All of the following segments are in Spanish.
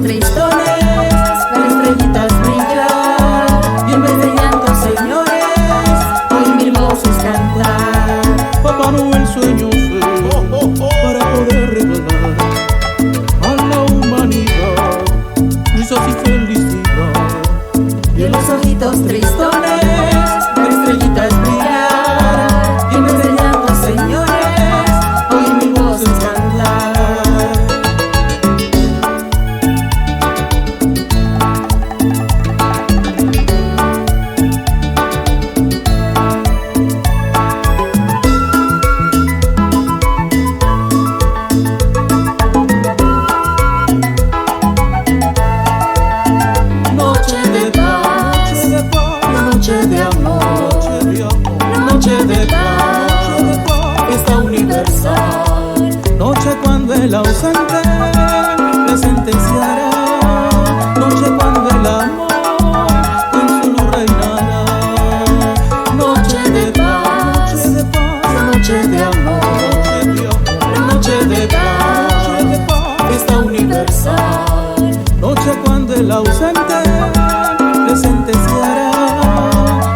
tristones, ver estrellitas brillar, y en vez de llanto, señores, hoy mil voces cantar. Papá Noel sueño fue para poder regalar a la humanidad risas y felicidad. Y en los ojitos tristones, ver estrellitas brillar, y en vez de llanto, señores, hoy mil voces cantar. Noche de paz, noche de amor, noche de paz, fiesta universal. Noche cuando el ausente la sentenciará, noche cuando el amor con su luz reinará. Noche de paz, noche de amor, noche de paz, fiesta universal. Noche cuando el ausente le sentenciará,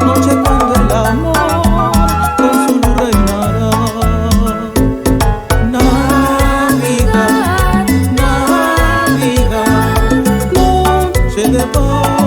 noche cuando el amor con su luz reinará. Navidad, Navidad, noche de paz.